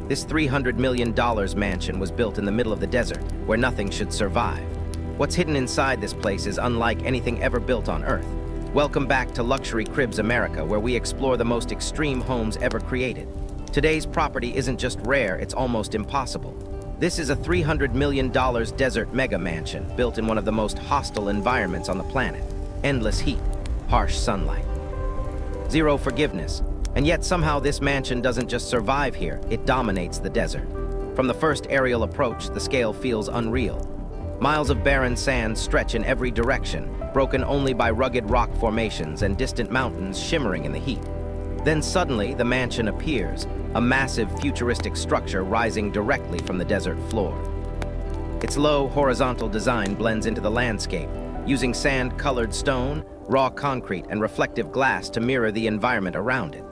This $300 million mansion was built in the middle of the desert, where nothing should survive. What's hidden inside this place is unlike anything ever built on Earth. Welcome back to Luxury Cribs America, where we explore the most extreme homes ever created. Today's property isn't just rare, it's almost impossible. This is a $300 million desert mega mansion built in one of the most hostile environments on the planet. Endless heat, harsh sunlight, zero forgiveness. And yet somehow this mansion doesn't just survive here, it dominates the desert. From the first aerial approach, the scale feels unreal. Miles of barren sand stretch in every direction, broken only by rugged rock formations and distant mountains shimmering in the heat. Then suddenly, the mansion appears, a massive futuristic structure rising directly from the desert floor. Its low, horizontal design blends into the landscape, using sand-colored stone, raw concrete, and reflective glass to mirror the environment around it.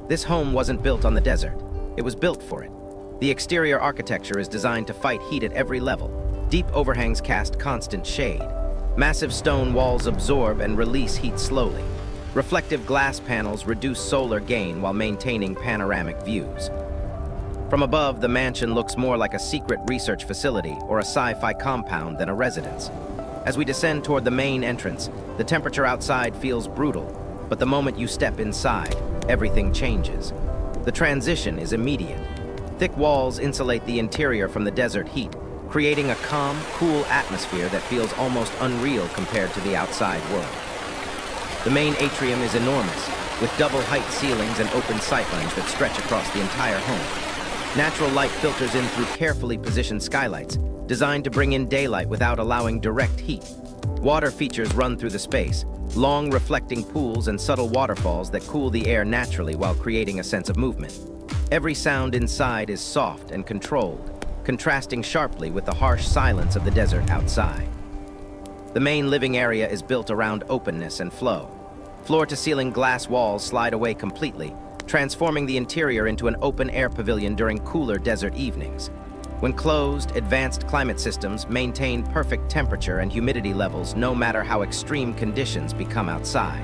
This home wasn't built on the desert. It was built for it. The exterior architecture is designed to fight heat at every level. Deep overhangs cast constant shade. Massive stone walls absorb and release heat slowly. Reflective glass panels reduce solar gain while maintaining panoramic views. From above, the mansion looks more like a secret research facility or a sci-fi compound than a residence. As we descend toward the main entrance, the temperature outside feels brutal, but the moment you step inside, everything changes. The transition is immediate. Thick walls insulate the interior from the desert heat, creating a calm, cool atmosphere that feels almost unreal compared to the outside world. The main atrium is enormous, with double-height ceilings and open sightlines that stretch across the entire home. Natural light filters in through carefully positioned skylights, designed to bring in daylight without allowing direct heat. Water features run through the space, long reflecting pools and subtle waterfalls that cool the air naturally while creating a sense of movement. Every sound inside is soft and controlled, contrasting sharply with the harsh silence of the desert outside. The main living area is built around openness and flow. Floor-to-ceiling glass walls slide away completely, transforming the interior into an open-air pavilion during cooler desert evenings. When closed, advanced climate systems maintain perfect temperature and humidity levels no matter how extreme conditions become outside.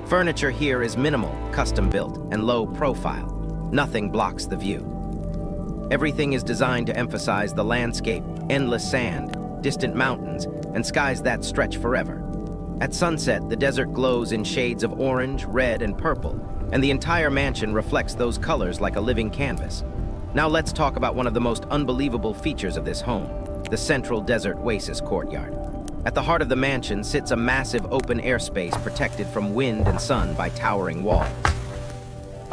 Furniture here is minimal, custom-built, and low-profile. Nothing blocks the view. Everything is designed to emphasize the landscape, endless sand, distant mountains, and skies that stretch forever. At sunset, the desert glows in shades of orange, red, and purple, and the entire mansion reflects those colors like a living canvas. Now let's talk about one of the most unbelievable features of this home, the central desert oasis courtyard. At the heart of the mansion sits a massive open airspace protected from wind and sun by towering walls.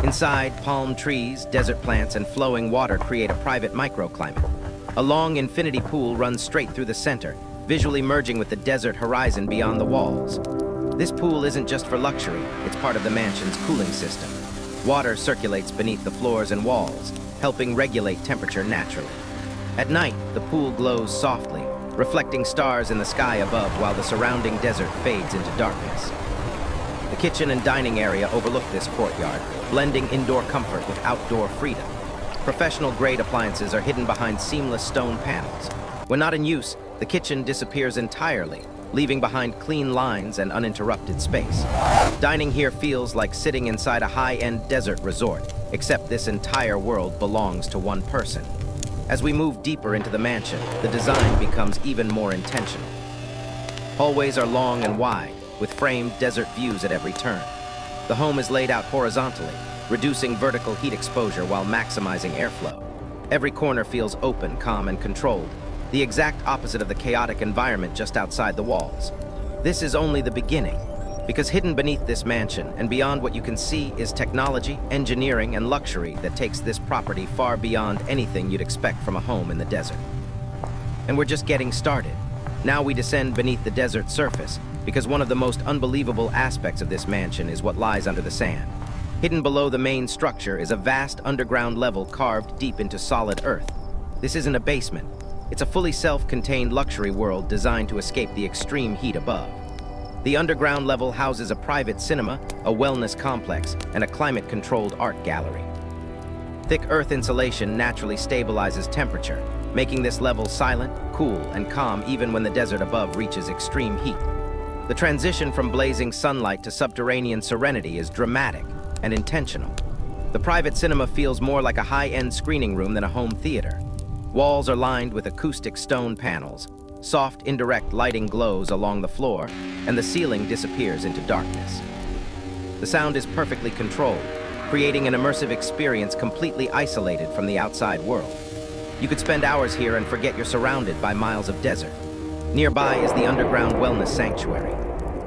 Inside, palm trees, desert plants, and flowing water create a private microclimate. A long infinity pool runs straight through the center, visually merging with the desert horizon beyond the walls. This pool isn't just for luxury, it's part of the mansion's cooling system. Water circulates beneath the floors and walls, helping regulate temperature naturally. At night, the pool glows softly, reflecting stars in the sky above while the surrounding desert fades into darkness. The kitchen and dining area overlook this courtyard, blending indoor comfort with outdoor freedom. Professional-grade appliances are hidden behind seamless stone panels. When not in use, the kitchen disappears entirely, leaving behind clean lines and uninterrupted space. Dining here feels like sitting inside a high-end desert resort, except this entire world belongs to one person. As we move deeper into the mansion, the design becomes even more intentional. Hallways are long and wide, with framed desert views at every turn. The home is laid out horizontally, reducing vertical heat exposure while maximizing airflow. Every corner feels open, calm, and controlled, the exact opposite of the chaotic environment just outside the walls. This is only the beginning, because hidden beneath this mansion and beyond what you can see is technology, engineering, and luxury that takes this property far beyond anything you'd expect from a home in the desert. And we're just getting started. Now we descend beneath the desert surface, because one of the most unbelievable aspects of this mansion is what lies under the sand. Hidden below the main structure is a vast underground level carved deep into solid earth. This isn't a basement. It's a fully self-contained luxury world designed to escape the extreme heat above. The underground level houses a private cinema, a wellness complex, and a climate-controlled art gallery. Thick earth insulation naturally stabilizes temperature, making this level silent, cool, and calm even when the desert above reaches extreme heat. The transition from blazing sunlight to subterranean serenity is dramatic and intentional. The private cinema feels more like a high-end screening room than a home theater. Walls are lined with acoustic stone panels. Soft, indirect lighting glows along the floor, and the ceiling disappears into darkness. The sound is perfectly controlled, creating an immersive experience completely isolated from the outside world. You could spend hours here and forget you're surrounded by miles of desert. Nearby is the underground wellness sanctuary.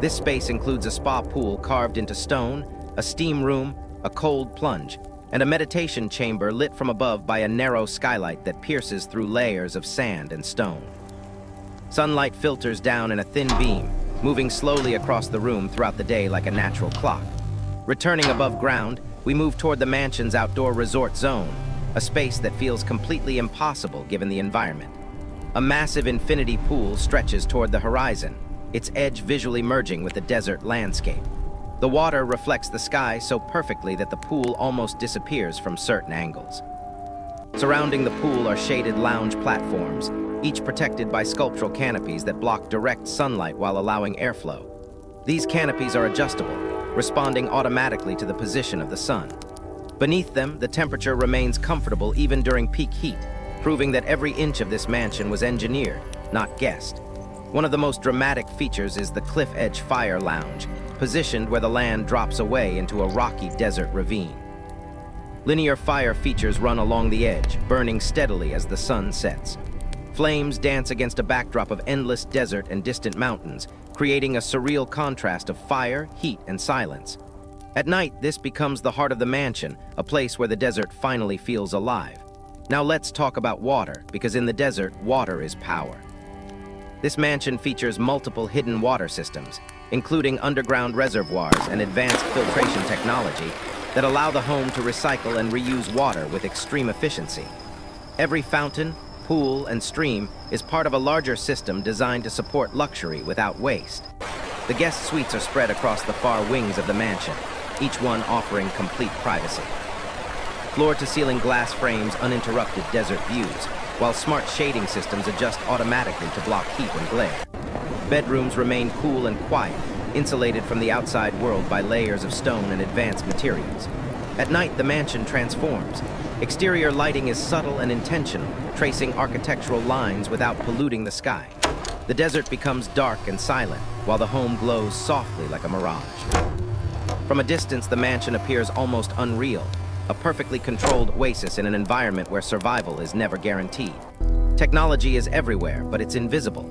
This space includes a spa pool carved into stone, a steam room, a cold plunge, and a meditation chamber lit from above by a narrow skylight that pierces through layers of sand and stone. Sunlight filters down in a thin beam, moving slowly across the room throughout the day like a natural clock. Returning above ground, we move toward the mansion's outdoor resort zone, a space that feels completely impossible given the environment. A massive infinity pool stretches toward the horizon, its edge visually merging with the desert landscape. The water reflects the sky so perfectly that the pool almost disappears from certain angles. Surrounding the pool are shaded lounge platforms, each protected by sculptural canopies that block direct sunlight while allowing airflow. These canopies are adjustable, responding automatically to the position of the sun. Beneath them, the temperature remains comfortable even during peak heat, proving that every inch of this mansion was engineered, not guessed. One of the most dramatic features is the cliff edge fire lounge, positioned where the land drops away into a rocky desert ravine. Linear fire features run along the edge, burning steadily as the sun sets. Flames dance against a backdrop of endless desert and distant mountains, creating a surreal contrast of fire, heat, and silence. At night, this becomes the heart of the mansion, a place where the desert finally feels alive. Now let's talk about water, because in the desert, water is power. This mansion features multiple hidden water systems, including underground reservoirs and advanced filtration technology that allow the home to recycle and reuse water with extreme efficiency. Every fountain, pool, and stream is part of a larger system designed to support luxury without waste. The guest suites are spread across the far wings of the mansion, each one offering complete privacy. Floor-to-ceiling glass frames uninterrupted desert views, while smart shading systems adjust automatically to block heat and glare. Bedrooms remain cool and quiet, insulated from the outside world by layers of stone and advanced materials. At night, the mansion transforms. Exterior lighting is subtle and intentional, tracing architectural lines without polluting the sky. The desert becomes dark and silent, while the home glows softly like a mirage. From a distance, the mansion appears almost unreal, a perfectly controlled oasis in an environment where survival is never guaranteed. Technology is everywhere, but it's invisible.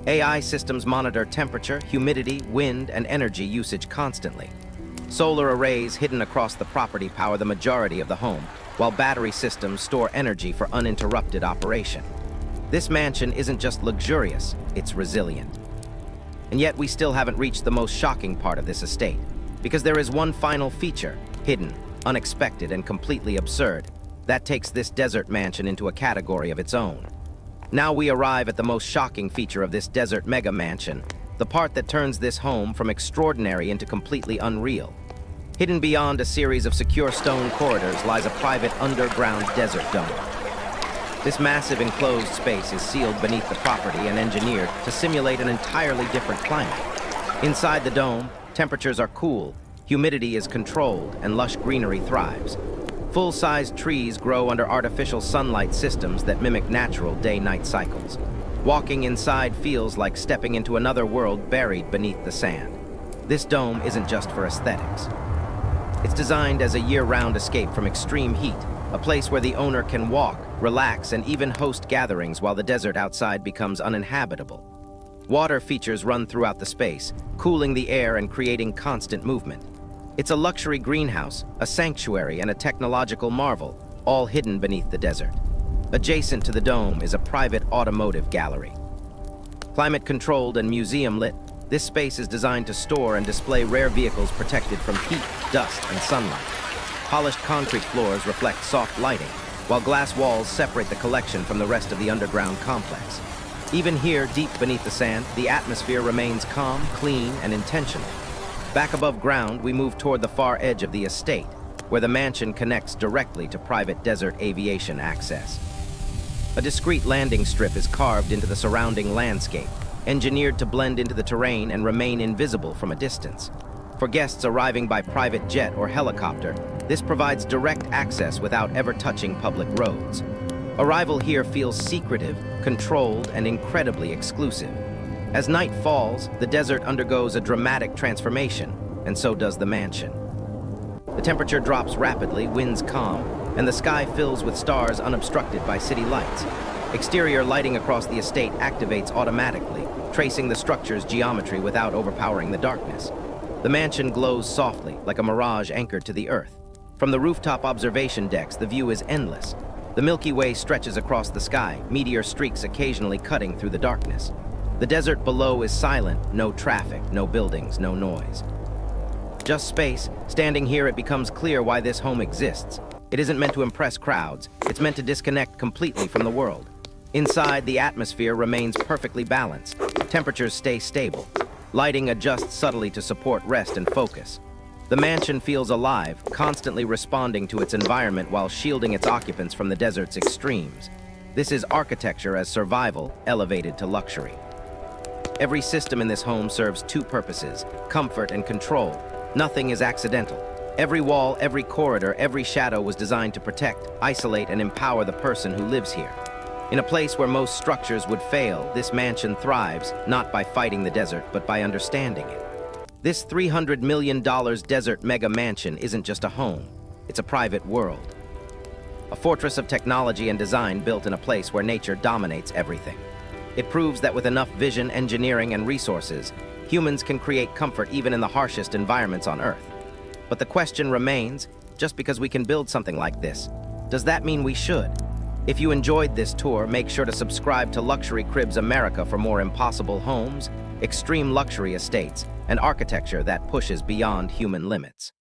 AI systems monitor temperature, humidity, wind, and energy usage constantly. Solar arrays hidden across the property power the majority of the home, while battery systems store energy for uninterrupted operation. This mansion isn't just luxurious, it's resilient. And yet we still haven't reached the most shocking part of this estate, because there is one final feature, hidden, unexpected, and completely absurd, that takes this desert mansion into a category of its own. Now we arrive at the most shocking feature of this desert mega mansion, the part that turns this home from extraordinary into completely unreal. Hidden beyond a series of secure stone corridors lies a private underground desert dome. This massive enclosed space is sealed beneath the property and engineered to simulate an entirely different climate. Inside the dome, temperatures are cool, humidity is controlled, and lush greenery thrives. Full-sized trees grow under artificial sunlight systems that mimic natural day-night cycles. Walking inside feels like stepping into another world buried beneath the sand. This dome isn't just for aesthetics. It's designed as a year-round escape from extreme heat, a place where the owner can walk, relax, and even host gatherings while the desert outside becomes uninhabitable. Water features run throughout the space, cooling the air and creating constant movement. It's a luxury greenhouse, a sanctuary, and a technological marvel, all hidden beneath the desert. Adjacent to the dome is a private automotive gallery. Climate-controlled and museum-lit, this space is designed to store and display rare vehicles protected from heat, dust, and sunlight. Polished concrete floors reflect soft lighting, while glass walls separate the collection from the rest of the underground complex. Even here, deep beneath the sand, the atmosphere remains calm, clean, and intentional. Back above ground, we move toward the far edge of the estate, where the mansion connects directly to private desert aviation access. A discreet landing strip is carved into the surrounding landscape, engineered to blend into the terrain and remain invisible from a distance. For guests arriving by private jet or helicopter, This provides direct access without ever touching public roads. Arrival here feels secretive, controlled, and incredibly exclusive. As night falls, the desert undergoes a dramatic transformation, and so does the mansion. The temperature drops rapidly, winds calm, and the sky fills with stars unobstructed by city lights. Exterior lighting across the estate activates automatically, tracing the structure's geometry without overpowering the darkness. The mansion glows softly, like a mirage anchored to the earth. From the rooftop observation decks, the view is endless. The Milky Way stretches across the sky, meteor streaks occasionally cutting through the darkness. The desert below is silent, no traffic, no buildings, no noise. Just space. Standing here, it becomes clear why this home exists. It isn't meant to impress crowds, it's meant to disconnect completely from the world. Inside, the atmosphere remains perfectly balanced. Temperatures stay stable. Lighting adjusts subtly to support rest and focus. The mansion feels alive, constantly responding to its environment while shielding its occupants from the desert's extremes. This is architecture as survival, elevated to luxury. Every system in this home serves two purposes: comfort and control. Nothing is accidental. Every wall, every corridor, every shadow was designed to protect, isolate, and empower the person who lives here. In a place where most structures would fail, this mansion thrives, not by fighting the desert, but by understanding it. This $300 million desert mega mansion isn't just a home, it's a private world. A fortress of technology and design built in a place where nature dominates everything. It proves that with enough vision, engineering, and resources, humans can create comfort even in the harshest environments on Earth. But the question remains, just because we can build something like this, does that mean we should? If you enjoyed this tour, make sure to subscribe to Luxury Cribs America for more impossible homes, extreme luxury estates, and architecture that pushes beyond human limits.